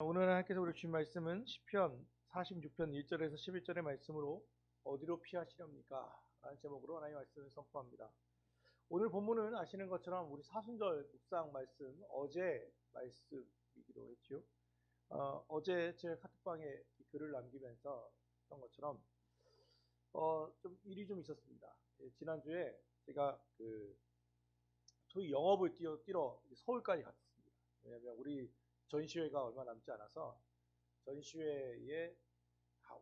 오늘 하나님께서 우리 주신 말씀은 시편 46편 1절에서 11절의 말씀으로 어디로 피하시렵니까? 라는 제목으로 하나님의 말씀을 선포합니다. 오늘 본문은 아시는 것처럼 우리 사순절 묵상 말씀, 어제 말씀이기도 했죠. 어제 제 카톡방에 글을 남기면서 했던 것처럼 좀 일이 좀 있었습니다. 지난주에 제가 소위 영업을 뛰러 서울까지 갔습니다. 왜냐하면 우리 전시회가 얼마 남지 않아서 전시회에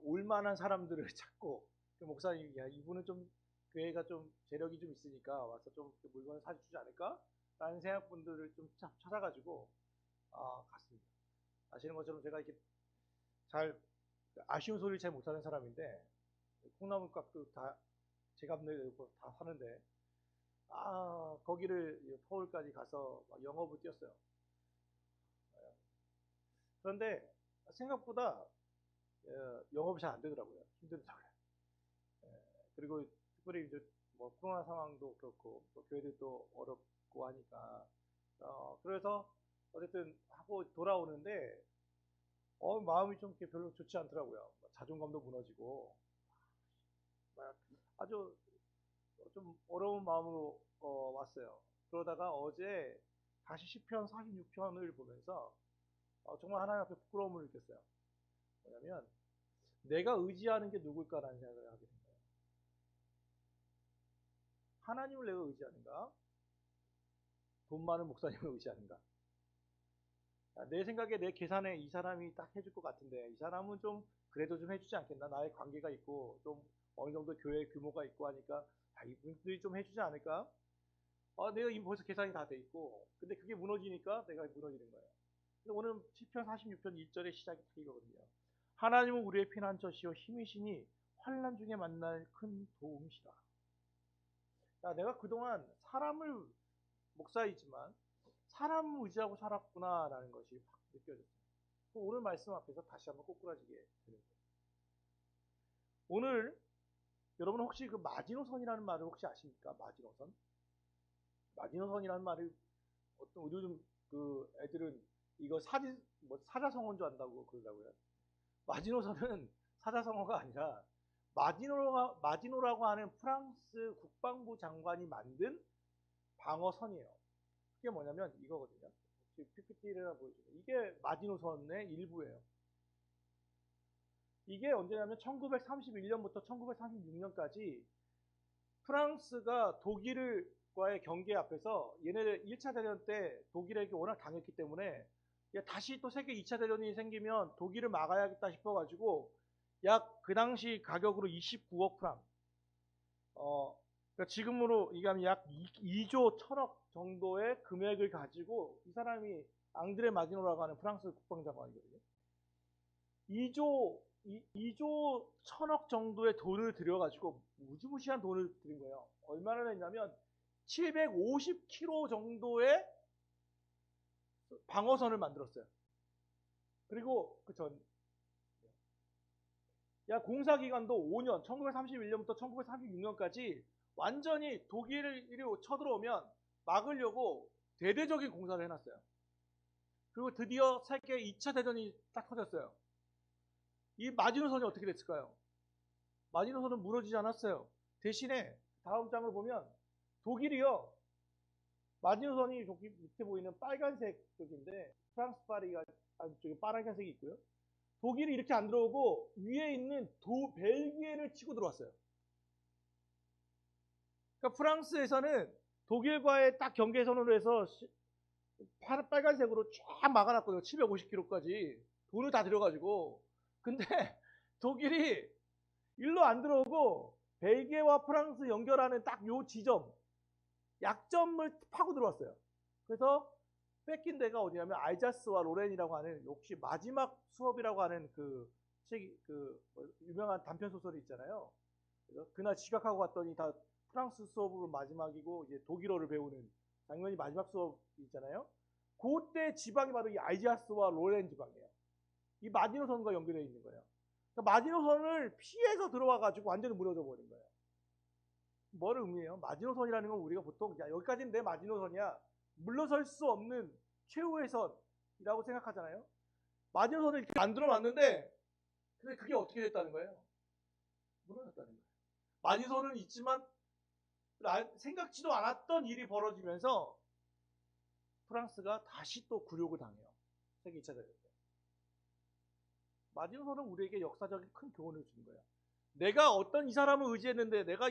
올 만한 사람들을 찾고, 목사님이 이분은 좀 교회가 좀 재력이 좀 있으니까 와서 좀 물건을 사주지 않을까? 라는 생각분들을 좀 찾아가지고 갔습니다. 아시는 것처럼 제가 이렇게 잘 아쉬운 소리를 잘 못하는 사람인데, 콩나물 값도 다 제값 내고 다 사는데, 거기를 서울까지 가서 영업을 뛰었어요. 그런데 생각보다 영업이 잘 안 되더라고요. 힘들더라고요. 그리고 특별히 이제 뭐 코로나 상황도 그렇고 또 교회들도 어렵고 하니까 그래서 어쨌든 하고 돌아오는데 마음이 좀 별로 좋지 않더라고요. 자존감도 무너지고 아주 좀 어려운 마음으로 왔어요. 그러다가 어제 다시 시편 46편을 보면서 정말 하나님 앞에 부끄러움을 느꼈어요. 뭐냐면 내가 의지하는 게 누굴까라는 생각을 하게 된 거예요. 하나님을 내가 의지하는가? 돈 많은 목사님을 의지하는가? 내 생각에 내 계산에 이 사람이 딱 해줄 것 같은데 이 사람은 좀 그래도 좀 해주지 않겠나? 나의 관계가 있고 좀 어느 정도 교회 규모가 있고 하니까 이분들이 좀 해주지 않을까? 내가 이미 벌써 계산이 다 돼 있고 근데 그게 무너지니까 내가 무너지는 거예요. 오늘 시편 46편 1절의 시작이 이거거든요. 하나님은 우리의 피난처시요 힘이시니 환난 중에 만날 큰 도움이시라. 내가 그동안 사람을 목사이지만 사람을 의지하고 살았구나라는 것이 확 느껴졌어요. 오늘 말씀 앞에서 다시 한번 꼬꾸라지게 되는 거예요. 오늘 여러분 혹시 그 마지노선이라는 말을 혹시 아십니까? 마지노선? 마지노선이라는 말을 어떤 요즘 그 애들은 이거 사자성어인 줄 안다고 그러더라고요. 마지노선은 사자성어가 아니라 마지노라고 하는 프랑스 국방부 장관이 만든 방어선이에요. 그게 뭐냐면 이거거든요. PPT를 보여주세요. 이게 마지노선의 일부예요. 이게 언제냐면 1931년부터 1936년까지 프랑스가 독일과의 경계 앞에서 얘네들 1차 대전 때 독일에게 워낙 당했기 때문에 다시 또 세계 2차 대전이 생기면 독일을 막아야겠다 싶어가지고 약 그 당시 가격으로 29억 프랑, 그러니까 지금으로 얘기하면 약 2조 1천억 정도의 금액을 가지고 이 사람이 앙드레 마지노라고 하는 프랑스 국방장관이거든요. 2조 1천억 정도의 돈을 들여가지고 무지무시한 돈을 들인 거예요. 얼마나 했냐면 750km 정도의 방어선을 만들었어요. 그리고 공사 기간도 5년, 1931년부터 1936년까지 완전히 독일이 쳐들어오면 막으려고 대대적인 공사를 해놨어요. 그리고 드디어 세계 2차 대전이 딱 터졌어요. 이 마지노선이 어떻게 됐을까요? 마지노선은 무너지지 않았어요. 대신에 다음 장을 보면 독일이요. 마지노선이 저기 밑에 보이는 빨간색 쪽인데 프랑스 파리가 안쪽에 빨간색이 있고요. 독일이 이렇게 안 들어오고 위에 있는 벨기에를 치고 들어왔어요. 그러니까 프랑스에서는 독일과의 딱 경계선으로 해서 빨간색으로 쫙 막아놨거든요. 750km까지 돈을 다 들여가지고. 근데 독일이 일로 안 들어오고 벨기에와 프랑스 연결하는 딱 요 지점, 약점을 파고 들어왔어요. 그래서 뺏긴 데가 어디냐면 알자스와 로렌이라고 하는 역시 마지막 수업이라고 하는 유명한 단편 소설이 있잖아요. 그래서 그날 지각하고 갔더니 다 프랑스 수업으로 마지막이고 이제 독일어를 배우는 장면이 마지막 수업 있잖아요. 그때 지방이 바로 이 알자스와 로렌 지방이에요. 이 마지노선과 연결되어 있는 거예요. 그러니까 마지노선을 피해서 들어와가지고 완전히 무너져 버린 거예요. 뭘 의미해요? 마지노선이라는 건 우리가 보통 여기까지는 내 마지노선이야. 물러설 수 없는 최후의 선이라고 생각하잖아요. 마지노선을 이렇게 만들어 놨는데 근데 그게 어떻게 됐다는 거예요? 무너졌다는 거예요. 마지노선은 있지만 생각지도 않았던 일이 벌어지면서 프랑스가 다시 또 굴욕을 당해요. 세계 2차 대전 때. 마지노선은 우리에게 역사적인 큰 교훈을 준 거예요. 내가 어떤 이 사람을 의지했는데 내가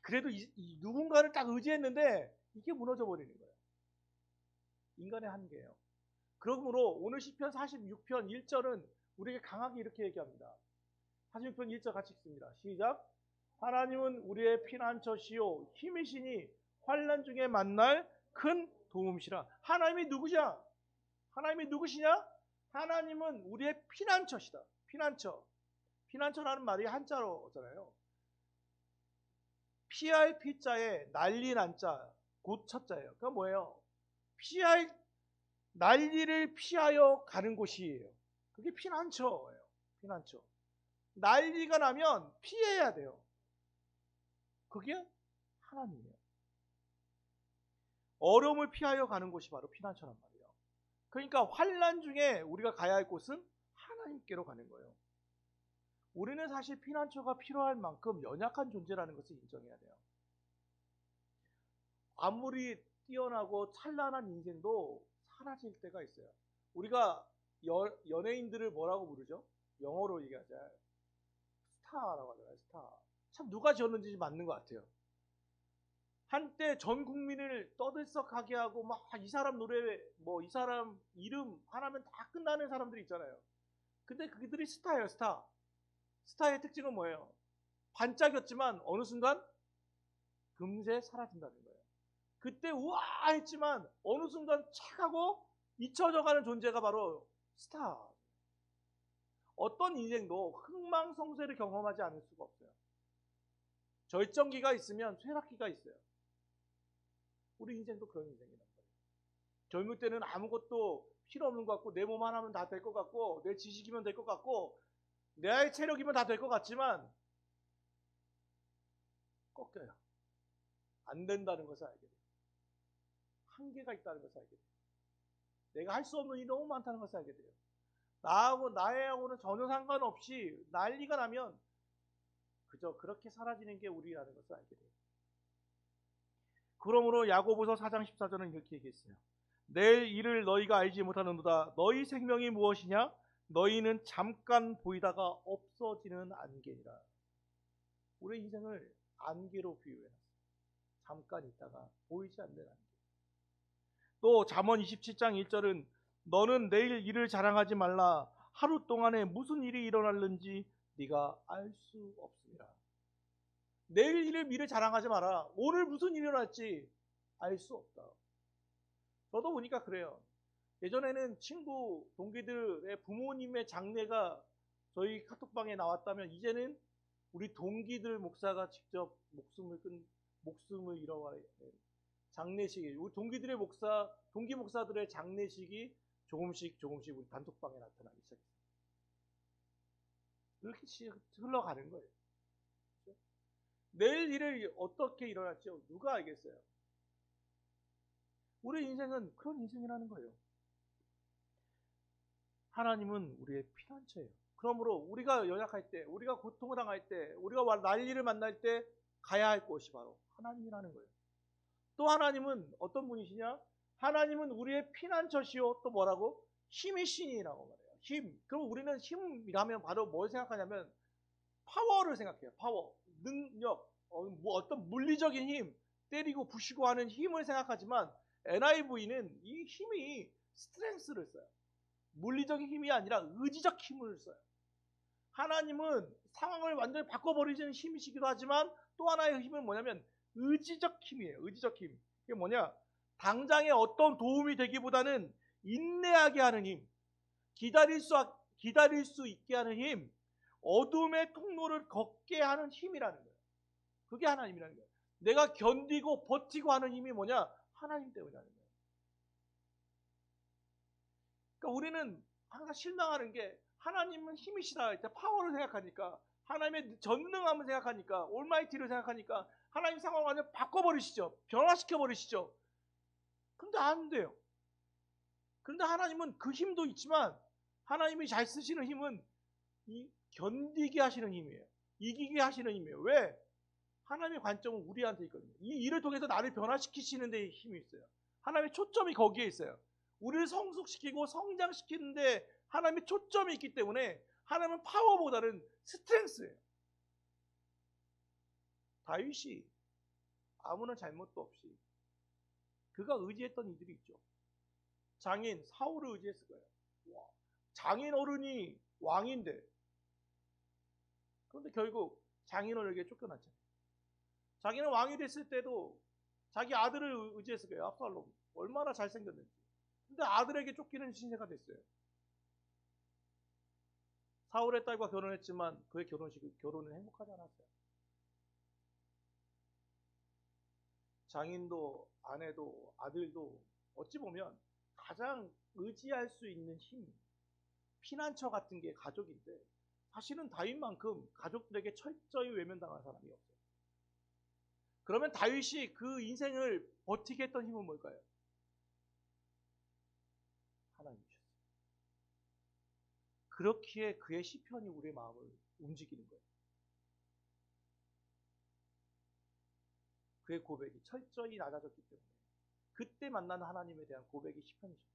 그래도 이 누군가를 딱 의지했는데 이게 무너져 버리는 거예요. 인간의 한계예요. 그러므로 오늘 시편 46편 1절은 우리에게 강하게 이렇게 얘기합니다. 46편 1절 같이 읽습니다. 시작. 하나님은 우리의 피난처시요 힘이시니 환난 중에 만날 큰 도움이시라. 하나님이 누구냐? 하나님이 누구시냐? 하나님은 우리의 피난처시다. 피난처. 피난처라는 말이 한자로잖아요. 피할 피자에 난리 난자 곧 첫자예요. 그건 뭐예요? 난리를 피하여 가는 곳이에요. 그게 피난처예요. 피난처. 난리가 나면 피해야 돼요. 그게 하나님이에요. 어려움을 피하여 가는 곳이 바로 피난처란 말이에요. 그러니까 환난 중에 우리가 가야 할 곳은 하나님께로 가는 거예요. 우리는 사실 피난처가 필요할 만큼 연약한 존재라는 것을 인정해야 돼요. 아무리 뛰어나고 찬란한 인생도 사라질 때가 있어요. 우리가 연예인들을 뭐라고 부르죠? 영어로 얘기하자. 스타라고 하잖아요. 스타. 참 누가 지었는지 맞는 것 같아요. 한때 전 국민을 떠들썩하게 하고 막 이 사람 노래 뭐 이 사람 이름 하나면 다 끝나는 사람들이 있잖아요. 근데 그들이 스타예요. 스타. 스타의 특징은 뭐예요? 반짝였지만 어느 순간 금세 사라진다는 거예요. 그때 우와 했지만 어느 순간 착 하고 잊혀져가는 존재가 바로 스타. 어떤 인생도 흥망성쇠를 경험하지 않을 수가 없어요. 절정기가 있으면 쇠락기가 있어요. 우리 인생도 그런 인생이란 말이에요. 젊을 때는 아무것도 필요 없는 것 같고 내 몸 하나면 다 될 것 같고 내 지식이면 될 것 같고 내 체력이면 다 될 것 같지만 꺾여요. 안 된다는 것을 알게 돼요. 한계가 있다는 것을 알게 돼요. 내가 할 수 없는 일이 너무 많다는 것을 알게 돼요. 나하고는 전혀 상관없이 난리가 나면 그저 그렇게 사라지는 게 우리라는 것을 알게 돼요. 그러므로 야고보서 4장 14절은 이렇게 얘기했어요. 내일 일을 너희가 알지 못하는도다. 너희 생명이 무엇이냐? 너희는 잠깐 보이다가 없어지는 안개니라. 우리 인생을 안개로 비유해놨어요. 잠깐 있다가 보이지 않는 안개. 또 잠언 27장 1절은 너는 내일 일을 자랑하지 말라. 하루 동안에 무슨 일이 일어날는지 네가 알 수 없습니다. 내일 일을 미리 자랑하지 마라. 오늘 무슨 일이 일어날지 알 수 없다. 저도 보니까 그래요. 예전에는 친구, 동기들의 부모님의 장례가 저희 카톡방에 나왔다면 이제는 우리 동기들 목사가 직접 목숨을 잃어가는 장례식이, 우리 동기들의 동기 목사들의 장례식이 조금씩 우리 단톡방에 나타나기 시작했어요. 이렇게 흘러가는 거예요. 그렇죠? 내일 일이 어떻게 일어날지 누가 알겠어요? 우리 인생은 그런 인생이라는 거예요. 하나님은 우리의 피난처예요. 그러므로 우리가 연약할 때, 우리가 고통을 당할 때, 우리가 난리를 만날 때 가야 할 곳이 바로 하나님이라는 거예요. 또 하나님은 어떤 분이시냐? 하나님은 우리의 피난처시요. 또 뭐라고? 힘이시니라고 말해요. 힘. 그럼 우리는 힘이라면 바로 뭘 생각하냐면 파워를 생각해요. 파워, 능력, 어떤 물리적인 힘, 때리고 부시고 하는 힘을 생각하지만 NIV는 이 힘이 스트렝스를 써요. 물리적인 힘이 아니라 의지적 힘을 써요. 하나님은 상황을 완전히 바꿔버리는 힘이시기도 하지만 또 하나의 힘은 뭐냐면 의지적 힘이에요. 의지적 힘. 이게 뭐냐? 당장에 어떤 도움이 되기보다는 인내하게 하는 힘, 기다릴 수 있게 하는 힘, 어둠의 통로를 걷게 하는 힘이라는 거예요. 그게 하나님이라는 거예요. 내가 견디고 버티고 하는 힘이 뭐냐? 하나님 때문이라는 거예요. 그러니까 우리는 항상 실망하는 게 하나님은 힘이시다 할 때 파워를 생각하니까, 하나님의 전능함을 생각하니까, 올마이티를 생각하니까 하나님 상황을 완전 바꿔버리시죠. 변화시켜버리시죠. 근데 안 돼요. 그런데 하나님은 그 힘도 있지만 하나님이 잘 쓰시는 힘은 견디게 하시는 힘이에요. 이기게 하시는 힘이에요. 왜? 하나님의 관점은 우리한테 있거든요. 이 일을 통해서 나를 변화시키시는 데 힘이 있어요. 하나님의 초점이 거기에 있어요. 우리를 성숙시키고 성장시키는데 하나님의 초점이 있기 때문에 하나님은 파워보다는 스트렝스예요. 다윗이 아무런 잘못도 없이 그가 의지했던 이들이 있죠. 장인 사울을 의지했을 거예요. 장인 어른이 왕인데, 그런데 결국 장인 어른에게 쫓겨났잖아요. 자기는 왕이 됐을 때도 자기 아들을 의지했을 거예요. 압살롬 얼마나 잘생겼는지. 근데 아들에게 쫓기는 신세가 됐어요. 사울의 딸과 결혼했지만 그의 결혼은 행복하지 않았어요. 장인도 아내도 아들도 어찌 보면 가장 의지할 수 있는 힘, 피난처 같은 게 가족인데, 사실은 다윗만큼 가족들에게 철저히 외면당한 사람이 없어요. 그러면 다윗이 그 인생을 버티게 했던 힘은 뭘까요? 하나님이셨어요. 그렇기에 그의 시편이 우리의 마음을 움직이는 거예요. 그의 고백이 철저히 낮아졌기 때문에 그때 만난 하나님에 대한 고백이 시편이죠.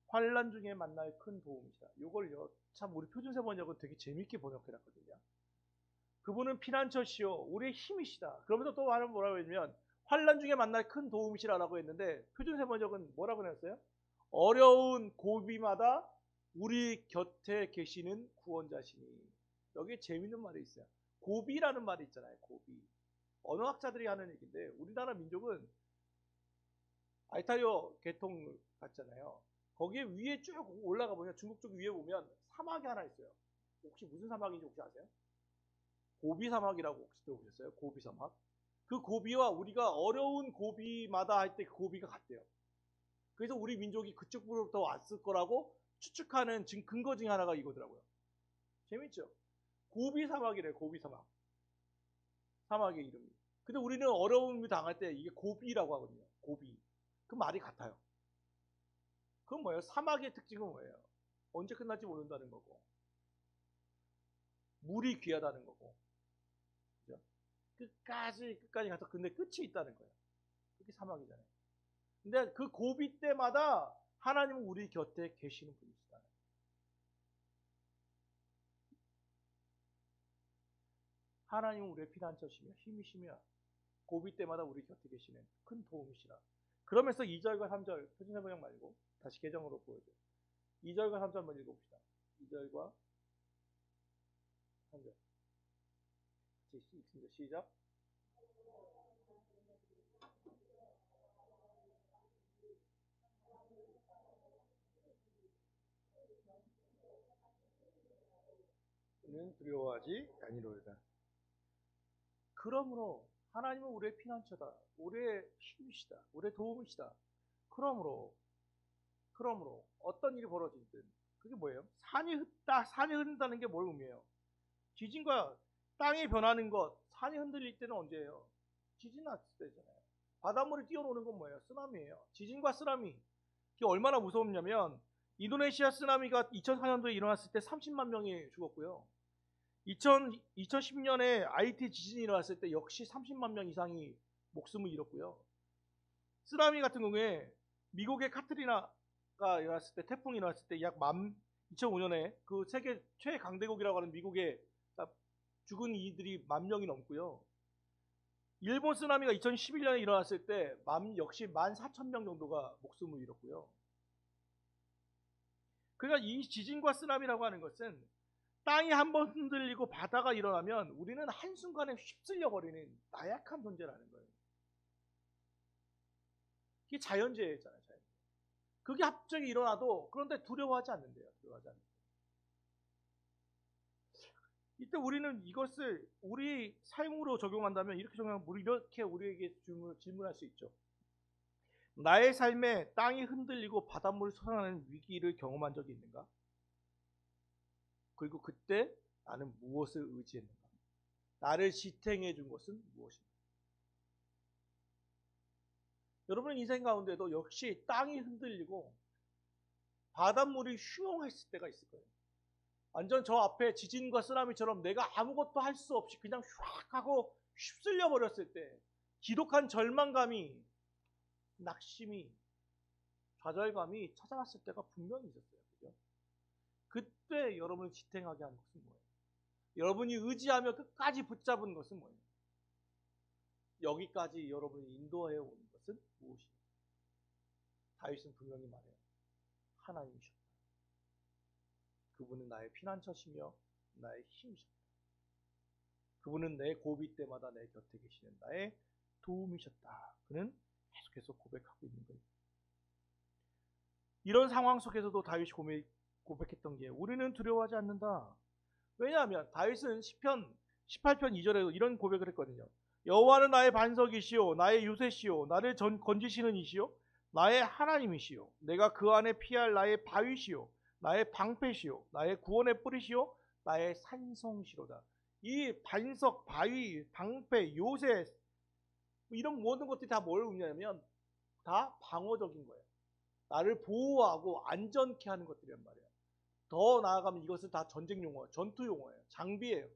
환난 중에 만날 큰 도움이시다. 이걸요, 참 우리 표준세 번역은 되게 재밌게 번역해놨거든요. 그분은 피난처시요 우리의 힘이시다. 그러면서 또 뭐라고 했냐면 환난 중에 만날 큰 도움이시라고 했는데, 표준세 번역은 뭐라고 했어요? 어려운 고비마다 우리 곁에 계시는 구원자시니. 여기에 재밌는 말이 있어요. 고비라는 말이 있잖아요. 고비. 언어학자들이 하는 얘기인데, 우리나라 민족은 알타리오 계통 같잖아요. 거기에 위에 쭉 올라가 보면, 중국 쪽 위에 보면 사막이 하나 있어요. 혹시 무슨 사막인지 혹시 아세요? 고비 사막이라고 혹시 들어보셨어요? 고비 사막. 그 고비와 우리가 어려운 고비마다 할 때 그 고비가 같대요. 그래서 우리 민족이 그쪽으로부터 왔을 거라고 추측하는 근거 중에 하나가 이거더라고요. 재밌죠? 고비 사막이래요. 고비 사막. 사막의 이름이. 근데 우리는 어려움을 당할 때 이게 고비라고 하거든요. 고비. 그 말이 같아요. 그건 뭐예요? 사막의 특징은 뭐예요? 언제 끝날지 모른다는 거고, 물이 귀하다는 거고, 그죠? 끝까지 가서 근데 끝이 있다는 거예요. 그게 사막이잖아요. 근데 그 고비 때마다 하나님은 우리 곁에 계시는 분이시다. 하나님은 우리의 피난처시며 힘이시며 고비 때마다 우리 곁에 계시는 큰 도움이시라. 그러면서 2절과 3절 표준세 번역 말고 다시 개정으로 보여줘요. 2절과 3절 한번 읽어봅시다. 2절과 3절 읽습니다. 시작. 는 두려워하지 아니로다. 그러므로 하나님은 우리의 피난처다. 우리의 힘이시다. 우리의 도움이시다. 그러므로 어떤 일이 벌어지든, 그게 뭐예요? 산이 흔든다는 게 뭘 의미해요? 지진과 땅이 변하는 것. 산이 흔들릴 때는 언제예요? 지진 났을 때잖아요. 바닷물이 뛰어노는 건 뭐예요? 쓰나미예요. 지진과 쓰나미. 이게 얼마나 무섭냐면, 인도네시아 쓰나미가 2004년도에 일어났을 때 30만 명이 죽었고요. 2010년에 IT 지진이 일어났을 때 역시 30만 명 이상이 목숨을 잃었고요. 쓰나미 같은 경우에 미국의 카트리나가 일어났을 때, 태풍이 일어났을 때 약 2005년에 그 세계 최강대국이라고 하는 미국의 죽은 이들이 10,000명이 넘고요. 일본 쓰나미가 2011년에 일어났을 때 역시 14,000명 정도가 목숨을 잃었고요. 그러니까 이 지진과 쓰나미라고 하는 것은 땅이 한번 흔들리고 바다가 일어나면 우리는 한순간에 휩쓸려 버리는 나약한 존재라는 거예요. 이게 자연재해잖아요. 자연재해. 그게 갑자기 일어나도 그런데 두려워하지 않는데요. 두려워하지 않는데요. 이때 우리는 이것을 우리 삶으로 적용한다면 이렇게 우리에게 질문할 수 있죠. 나의 삶에 땅이 흔들리고 바닷물이 솟아나는 위기를 경험한 적이 있는가? 그리고 그때 나는 무엇을 의지했는가? 나를 지탱해 준 것은 무엇인가? 여러분 인생 가운데도 역시 땅이 흔들리고 바닷물이 휘용했을 때가 있을 거예요. 완전 저 앞에 지진과 쓰나미처럼 내가 아무것도 할 수 없이 그냥 휙 하고 휩쓸려 버렸을 때 지독한 절망감이, 낙심이, 좌절감이 찾아왔을 때가 분명히 있었어요. 그죠? 그때 여러분을 지탱하게 하는 것은 뭐예요? 여러분이 의지하며 끝까지 붙잡은 것은 뭐예요? 여기까지 여러분이 인도해 온 것은 무엇이에요? 다윗은 분명히 말해요. 하나님이셨다. 그분은 나의 피난처시며 나의 힘이셨다. 그분은 내 고비 때마다 내 곁에 계시는 나의 도움이셨다. 그는 계속해서 고백하고 있는 거예요. 이런 상황 속에서도 다윗이 고백했던 게 우리는 두려워하지 않는다. 왜냐하면 다윗은 시편 18편 2절에도 이런 고백을 했거든요. 여호와는 나의 반석이시요 나의 요새시요 나를 건지시는 이시요 나의 하나님이시요 내가 그 안에 피할 나의 바위시요 나의 방패시요 나의 구원의 뿌리시요 나의 산성시로다. 이 반석, 바위, 방패, 요새 이런 모든 것들이 다 뭘 의미하냐면 다 방어적인 거예요. 나를 보호하고 안전케 하는 것들이란 말이에요. 더 나아가면 이것은 다 전쟁 용어, 전투 용어예요. 장비예요.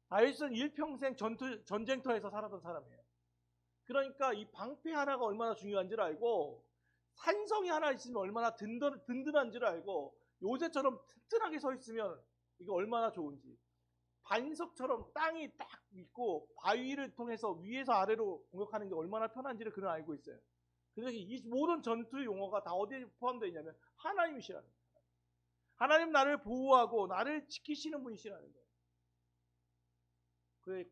다윗은 일평생 전쟁터에서 살았던 사람이에요. 그러니까 이 방패 하나가 얼마나 중요한지를 알고 산성이 하나 있으면 얼마나 든든한지를 알고 요새처럼 튼튼하게 서 있으면 이게 얼마나 좋은지, 반석처럼 땅이 딱 있고 바위를 통해서 위에서 아래로 공격하는 게 얼마나 편한지를 그는 알고 있어요. 그래서 이 모든 전투 용어가 다 어디에 포함되어 있냐면 하나님이시라는 거예요. 하나님 나를 보호하고 나를 지키시는 분이시라는 거예요. 그의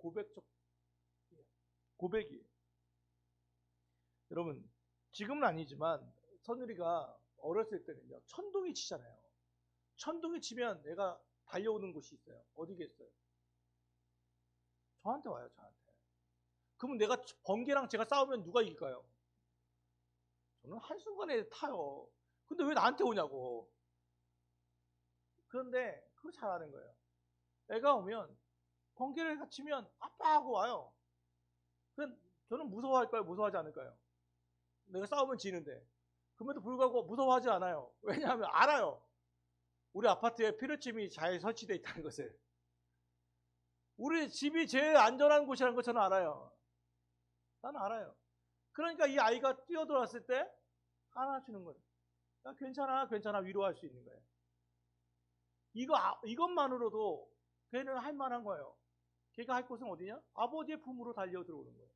고백이에요. 여러분 지금은 아니지만 선율이가 어렸을 때는요 천둥이 치잖아요. 천둥이 치면 내가 달려오는 곳이 있어요. 어디겠어요? 저한테 와요. 저한테. 그러면 내가 번개랑 제가 싸우면 누가 이길까요? 저는 한순간에 타요. 근데 왜 나한테 오냐고. 그런데 그거 잘 아는 거예요. 애가 오면 번개를 치면 아빠 하고 와요. 저는 무서워할까요? 무서워하지 않을까요? 내가 싸우면 지는데. 그럼에도 불구하고 무서워하지 않아요. 왜냐하면 알아요. 우리 아파트에 피르침이 잘 설치되어 있다는 것을. 우리 집이 제일 안전한 곳이라는 걸 저는 알아요. 나는 알아요. 그러니까 이 아이가 뛰어들어왔을 때 안아주는 거예요. 야, 괜찮아, 괜찮아 위로할 수 있는 거예요. 이것만으로도 걔는 할 만한 거예요. 걔가 할 곳은 어디냐? 아버지의 품으로 달려 들어오는 거예요.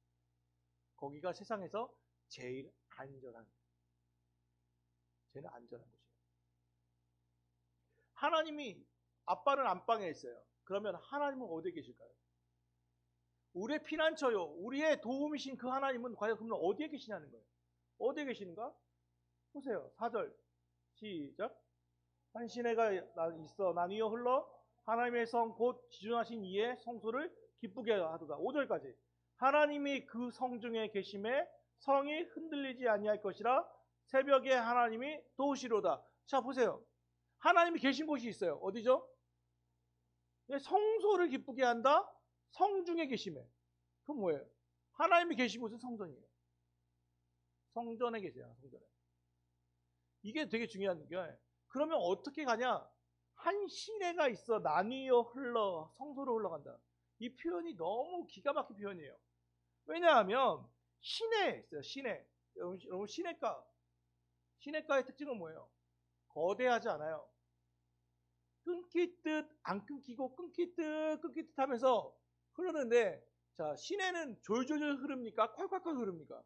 거기가 세상에서 제일 안전한, 제일 안전한 곳이에요. 하나님이 아빠는 안방에 있어요. 그러면 하나님은 어디에 계실까요? 우리의 피난처요, 우리의 도움이신 그 하나님은 과연 그러면 어디에 계시냐는 거예요. 어디에 계시는가? 보세요. 4절 시작. 한 시내가 있어 난 위에 흘러 하나님의 성 곧 지존하신 이의 성소를 기쁘게 하도다. 5절까지. 하나님이 그 성 중에 계심에 성이 흔들리지 아니할 것이라 새벽에 하나님이 도우시로다. 자 보세요. 하나님이 계신 곳이 있어요. 어디죠? 성소를 기쁘게 한다. 성 중에 계심에. 그건 뭐예요? 하나님이 계신 곳은 성전이에요. 성전에 계세요. 성전에. 이게 되게 중요한 게, 그러면 어떻게 가냐? 한 시내가 있어 나뉘어 흘러 성소로 흘러간다. 이 표현이 너무 기가 막힌 표현이에요. 왜냐하면 시내에 있어요. 시내. 여러분 시내가의 특징은 뭐예요? 거대하지 않아요. 끊길 듯 안 끊기고 끊길 듯 하면서 흐르는데, 자 시내는 졸졸졸 흐릅니까? 콸콸콸 흐릅니까?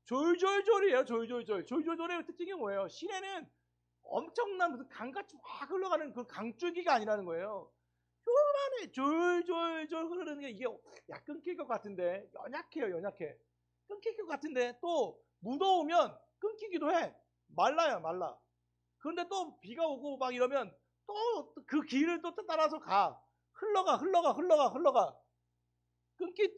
졸졸졸이에요. 졸졸졸. 졸졸졸의 특징이 뭐예요? 시내는 엄청난 무슨 강같이 확 흘러가는 그 강줄기가 아니라는 거예요. 요만해 졸졸졸 흐르는 게, 이게 야 끊길 것 같은데 연약해요. 연약해. 끊길 것 같은데 또 무더우면 끊기기도 해. 말라요. 말라. 그런데 또 비가 오고 막 이러면 또 그 길을 또 따라서 가. 흘러가. 끊길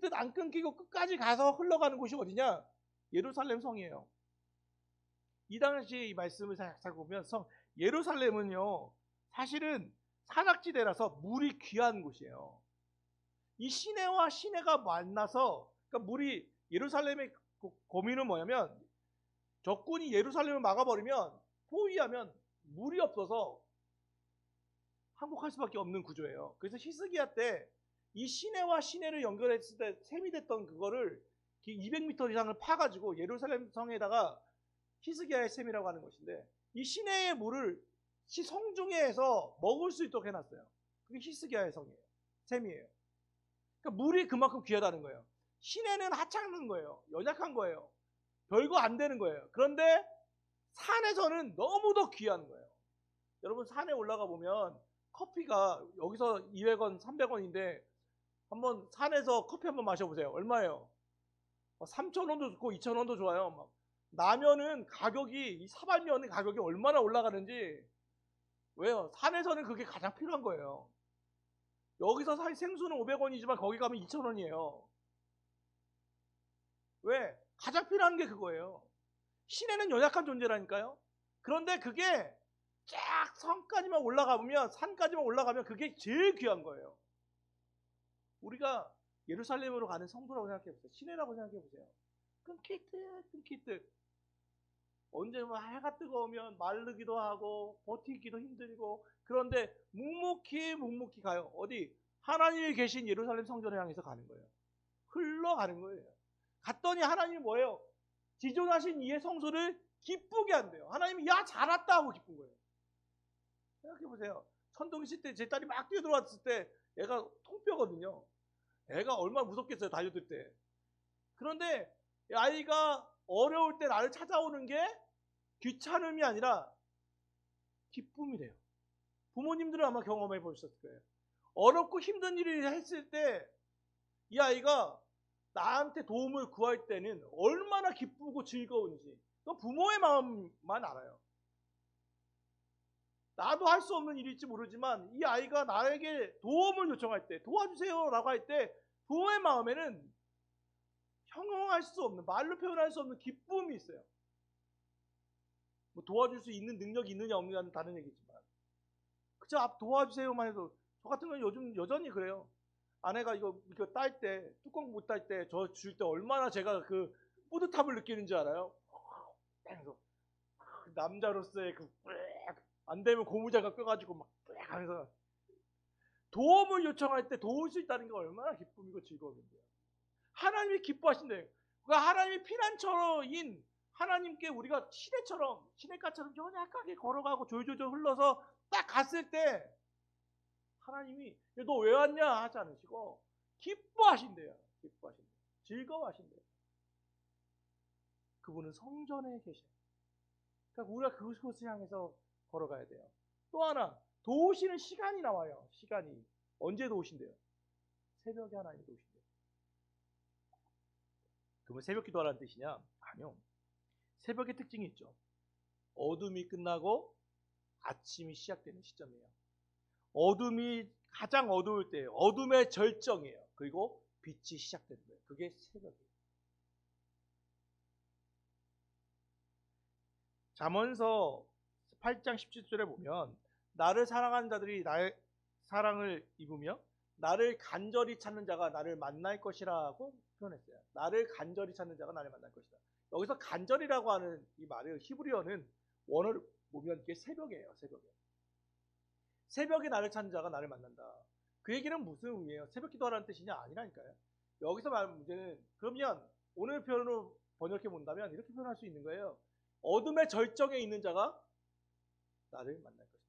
듯 안 끊기고 끝까지 가서 흘러가는 곳이 어디냐? 예루살렘 성이에요. 이 당시에 이 말씀을 살펴보면 예루살렘은요 사실은 산악지대라서 물이 귀한 곳이에요. 이 시내와 시내가 만나서, 그러니까 물이 예루살렘의 고민은 뭐냐면 적군이 예루살렘을 막아버리면 포위하면 물이 없어서 항복할 수밖에 없는 구조예요. 그래서 히스기야 때 이 시내와 시내를 연결했을 때 셈이 됐던 그거를 200m 이상을 파가지고 예루살렘 성에다가 히스기야의 셈이라고 하는 것인데 이 시내의 물을 성중에서 먹을 수 있도록 해놨어요. 그게 히스기야의 성이에요. 셈이에요. 그러니까 물이 그만큼 귀하다는 거예요. 시내는 하찮은 거예요. 연약한 거예요. 별거 안 되는 거예요. 그런데 산에서는 너무도 귀한 거예요. 여러분 산에 올라가 보면 커피가 여기서 200원, 300원인데 한번 산에서 커피 한번 마셔보세요. 얼마예요? 3,000원도 좋고 2,000원도 좋아요. 막 라면은 가격이 이 사발면의 가격이 얼마나 올라가는지 왜요? 산에서는 그게 가장 필요한 거예요. 여기서 생수는 500원이지만 거기 가면 2,000원이에요. 왜? 가장 필요한 게 그거예요. 시내는 연약한 존재라니까요. 그런데 그게 쫙 산까지만 올라가면 그게 제일 귀한 거예요. 우리가 예루살렘으로 가는 성도라고 생각해 보세요. 시내라고 생각해 보세요. 끊길 듯. 언제 해가 뜨거우면 마르기도 하고 버티기도 힘들고 그런데 묵묵히 가요. 어디? 하나님이 계신 예루살렘 성전을 향해서 가는 거예요. 흘러가는 거예요. 갔더니 하나님이 뭐예요? 지존하신 이의 성소를 기쁘게 한대요. 하나님이 야 잘 왔다 하고 기쁜 거예요. 생각해 보세요. 천둥이 칠 때 제 딸이 막 뛰어들어왔을 때 애가 통뼈거든요. 애가 얼마나 무섭겠어요. 달려들 때. 그런데 아이가 어려울 때 나를 찾아오는 게 귀찮음이 아니라 기쁨이래요. 부모님들은 아마 경험해 보셨을 거예요. 어렵고 힘든 일을 했을 때 이 아이가 나한테 도움을 구할 때는 얼마나 기쁘고 즐거운지 그건 부모의 마음만 알아요. 나도 할 수 없는 일일지 모르지만 이 아이가 나에게 도움을 요청할 때 도와주세요 라고 할 때 부모의 마음에는 형용할 수 없는 말로 표현할 수 없는 기쁨이 있어요. 뭐 도와줄 수 있는 능력이 있느냐 없느냐는 다른 얘기지만 그저 앞 도와주세요만 해도 저 같은 경우는 요즘 여전히 그래요. 아내가 이거 딸 때 뚜껑 못 딸 때 저 줄 때 얼마나 제가 그 뿌듯함을 느끼는지 알아요? 그래서 남자로서의 안 되면 고무장갑 껴가지고 막 하면서 도움을 요청할 때 도울 수 있다는 게 얼마나 기쁨이고 즐거움인데요. 하나님이 기뻐하신대요. 그러니까 하나님이 피난처인 하나님께 우리가 시냇가처럼 연약하게 걸어가고 졸졸졸 흘러서 딱 갔을 때 하나님이 너 왜 왔냐 하지 않으시고 기뻐하신대요. 즐거워하신대요. 그분은 성전에 계셔요. 그러니까 우리가 그곳을 향해서 걸어가야 돼요. 또 하나 도우시는 시간이 나와요. 시간이 언제 도우신대요? 새벽에 하나님이 도우신대요. 그러면 새벽 기도하라는 뜻이냐? 아니요. 새벽의 특징이 있죠. 어둠이 끝나고 아침이 시작되는 시점이에요. 어둠이 가장 어두울 때예요. 어둠의 절정이에요. 그리고 빛이 시작되는 거예요. 그게 새벽이에요. 잠언서 8장 17절에 보면 나를 사랑하는 자들이 나의 사랑을 입으며 나를 간절히 찾는 자가 나를 만날 것이라고 표현했어요. 나를 간절히 찾는 자가 나를 만날 것이다. 여기서 간절이라고 하는 이 말을 히브리어는 원어를 보면 이게 새벽이에요. 새벽에 나를 찾는 자가 나를 만난다. 그 얘기는 무슨 의미예요? 새벽 기도하라는 뜻이냐? 아니라니까요. 여기서 말하는 문제는 그러면 오늘 표현으로 번역해 본다면 이렇게 표현할 수 있는 거예요. 어둠의 절정에 있는 자가 나를 만날 것이다.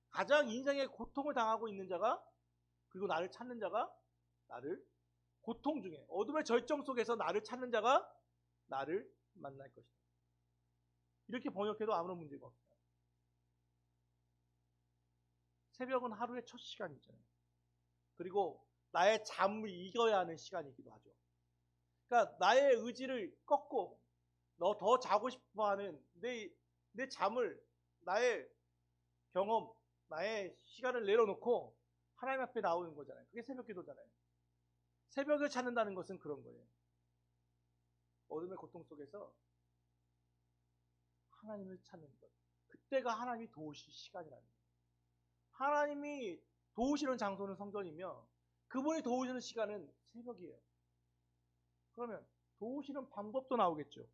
가장 인생의 고통을 당하고 있는 자가 그리고 나를 찾는 자가 나를 고통 중에 어둠의 절정 속에서 나를 찾는 자가 나를 만날 것이다. 이렇게 번역해도 아무런 문제가 없어요. 새벽은 하루의 첫 시간이잖아요. 그리고 나의 잠을 이겨야 하는 시간이기도 하죠. 그러니까 나의 의지를 꺾고 너 더 자고 싶어하는 내 잠을 나의 경험, 나의 시간을 내려놓고 하나님 앞에 나오는 거잖아요. 그게 새벽 기도잖아요. 새벽을 찾는다는 것은 그런 거예요. 어둠의 고통 속에서 하나님을 찾는 것. 그때가 하나님이 도우실 시간이라는 거예요. 하나님이 도우시는 장소는 성전이며 그분이 도우시는 시간은 새벽이에요. 그러면 도우시는 방법도 나오겠죠.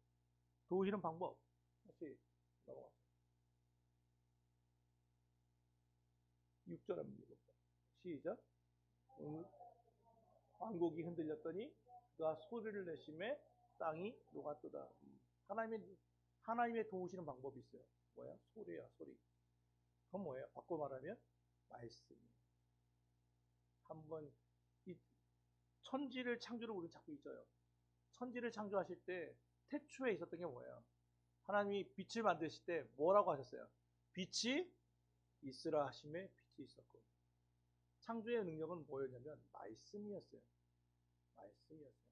도우시는 방법. 다시 넘어가죠. 6절 한번 읽어볼까요? 시작. 왕국이 흔들렸더니 그가 소리를 내심에 땅이 녹았도다. 하나님의 도우시는 방법이 있어요. 뭐야? 소리야, 소리. 그건 뭐예요? 바꿔 말하면 말씀이에요. 한번 이 천지를 창조를 우리는 자꾸 잊어요. 천지를 창조하실 때 태초에 있었던 게 뭐예요? 하나님이 빛을 만드실 때 뭐라고 하셨어요? 빛이 있으라 하심에 빛이 있었고, 창조의 능력은 뭐였냐면 말씀이었어요. 말씀이었어요.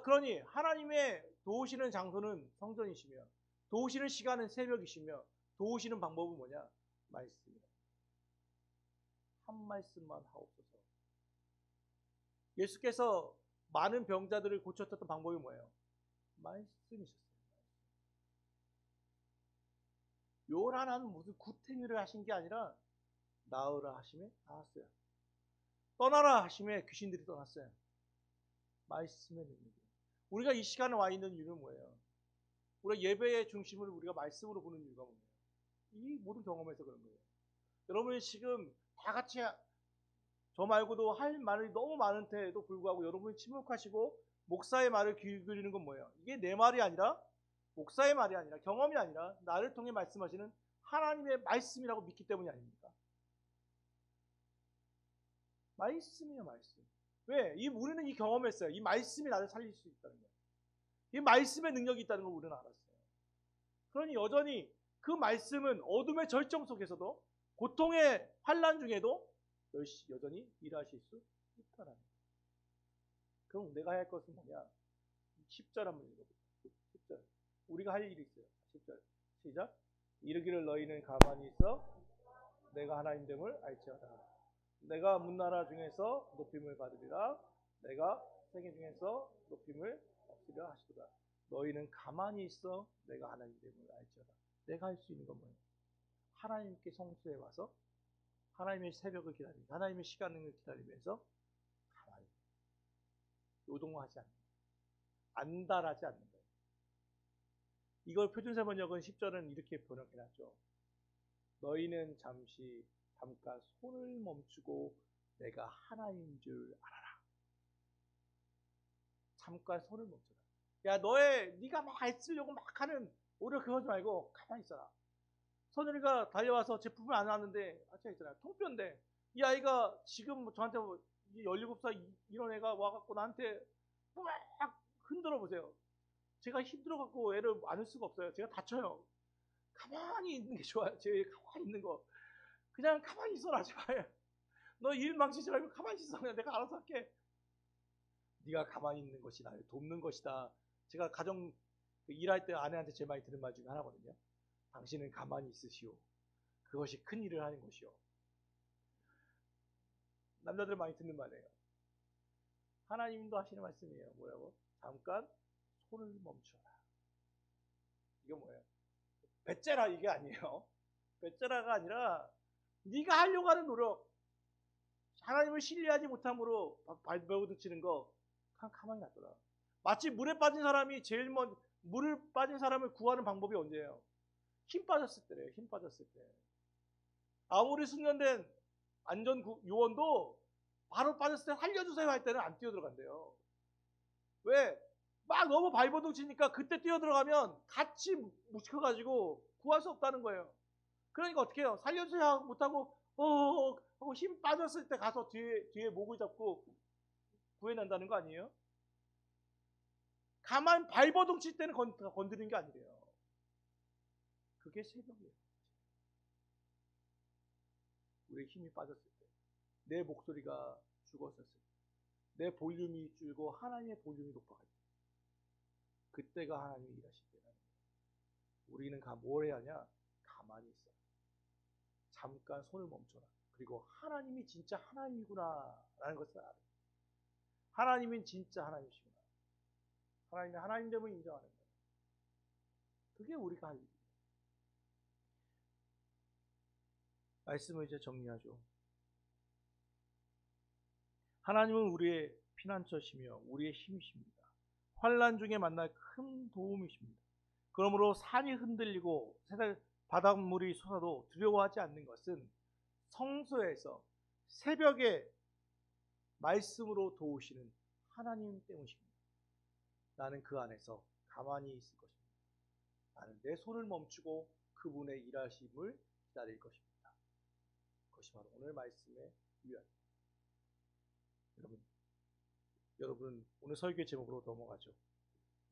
그러니 하나님의 도우시는 장소는 성전이시며, 도우시는 시간은 새벽이시며, 도우시는 방법은 뭐냐? 말씀이에요. 한 말씀만 하옵소서. 예수께서 많은 병자들을 고쳤던 방법이 뭐예요? 말씀이셨어요. 요란한 무슨 구탱이를 하신 게 아니라 나으라 하심에 나았어요. 떠나라 하심에 귀신들이 떠났어요. 말씀의 능력이에요. 우리가 이 시간에 와 있는 이유는 뭐예요? 우리가 예배의 중심을 우리가 말씀으로 보는 이유가 뭐예요? 이 모든 경험에서 그런 거예요. 여러분이 지금 다 같이 저 말고도 할 말이 너무 많은데도 불구하고 여러분이 침묵하시고 목사의 말을 귀 기울이는 건 뭐예요? 이게 내 말이 아니라, 목사의 말이 아니라, 경험이 아니라 나를 통해 말씀하시는 하나님의 말씀이라고 믿기 때문이 아닙니까? 말씀이에요, 말씀. 왜? 우리는 이 경험했어요. 이 말씀이 나를 살릴 수 있다는 거예요. 이 말씀의 능력이 있다는 걸 우리는 알았어요. 그러니 여전히 그 말씀은 어둠의 절정 속에서도, 고통의 환난 중에도 여전히 일하실 수 있다라는 거예요. 그럼 내가 할 것은 뭐냐? 10절 한번 읽어볼게요. 10절. 우리가 할 일이 있어요. 10절. 시작. 이르기를 너희는 가만히 있어 내가 하나님됨을 알지어다. 내가 문나라 중에서 높임을 받으리라. 내가 세계 중에서 높임을 얻으리라 하시도다. 너희는 가만히 있어 내가 하나님됨을 알지어다. 내가 할 수 있는 건 뭐예요? 하나님께 성수에 와서 하나님의 새벽을 기다리며, 하나님의 시간을 기다리면서 가만히 요동하지 않는 거예요. 안달하지 않는 거예요. 이걸 표준세 번역은 10절은 이렇게 번역해놨죠. 너희는 잠깐 손을 멈추고 내가 하나님인 줄 알아라. 잠깐 손을 멈춰라. 야, 네가 막 애쓰려고 막 하는 오히려 그거 하지 말고 가만히 있어라. 선율이가 달려와서 제 품을 안 왔는데, 제가 있잖아요. 통뼈인데 이 아이가 지금 저한테 17살 이런 애가 와갖고 나한테 막 흔들어 보세요. 제가 힘들어갖고 애를 안을 수가 없어요. 제가 다쳐요. 가만히 있는 게 좋아요. 제 가만히 있는 거. 그냥 가만히 있어라, 제발. 너 일 망치지 말고 가만히 있어. 그냥 내가 알아서 할게. 네가 가만히 있는 것이 나를 돕는 것이다. 제가 가정 일할 때 아내한테 제일 많이 들은 말 중에 하나거든요. 당신은 가만히 있으시오. 그것이 큰 일을 하는 것이오. 남자들 많이 듣는 말이에요. 하나님도 하시는 말씀이에요. 뭐라고? 잠깐 손을 멈춰라. 이게 뭐예요? 배째라 이게 아니에요. 배째라가 아니라 네가 하려고 하는 노력, 하나님을 신뢰하지 못함으로 발버둥치는 거 가만히 놔둬라. 마치 물에 빠진 사람이 제일 먼저 물을 빠진 사람을 구하는 방법이 언제예요? 힘 빠졌을 때래요. 힘 빠졌을 때. 아무리 숙련된 안전 요원도 바로 빠졌을 때 살려주세요 할 때는 안 뛰어들어간대요. 왜? 막 너무 발버둥 치니까 그때 뛰어들어가면 같이 뭉쳐가지고 구할 수 없다는 거예요. 그러니까 어떻게 해요? 살려주세요 못하고 하고 힘 빠졌을 때 가서 뒤에 목을 잡고 구해낸다는 거 아니에요? 가만 발버둥 칠 때는 건드리는 게 아니래요. 그게 새벽이에요. 우리의 힘이 빠졌을 때, 내 목소리가 죽었었을 때, 내 볼륨이 줄고 하나님의 볼륨이 높아갈 때, 그때가 하나님이 일하실 때라는 거예요. 우리는 뭘 해야 하냐? 가만히 있어. 잠깐 손을 멈춰라. 그리고 하나님이 진짜 하나님이구나 라는 것을 알아요. 하나님은 진짜 하나님이시구나. 하나님의 하나님됨을 인정하는 거예요. 그게 우리가 할 일이에요. 말씀을 이제 정리하죠. 하나님은 우리의 피난처시며 우리의 힘이십니다. 환란 중에 만날 큰 도움이십니다. 그러므로 산이 흔들리고 바닷물이 솟아도 두려워하지 않는 것은 성소에서 새벽에 말씀으로 도우시는 하나님 때문입니다. 나는 그 안에서 가만히 있을 것입니다. 나는 내 손을 멈추고 그분의 일하심을 기다릴 것입니다. 그것이 바로 오늘 말씀의 유언입니다. 여러분 오늘 설교의 제목으로 넘어가죠.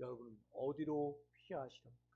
여러분은 어디로 피하시렵니까?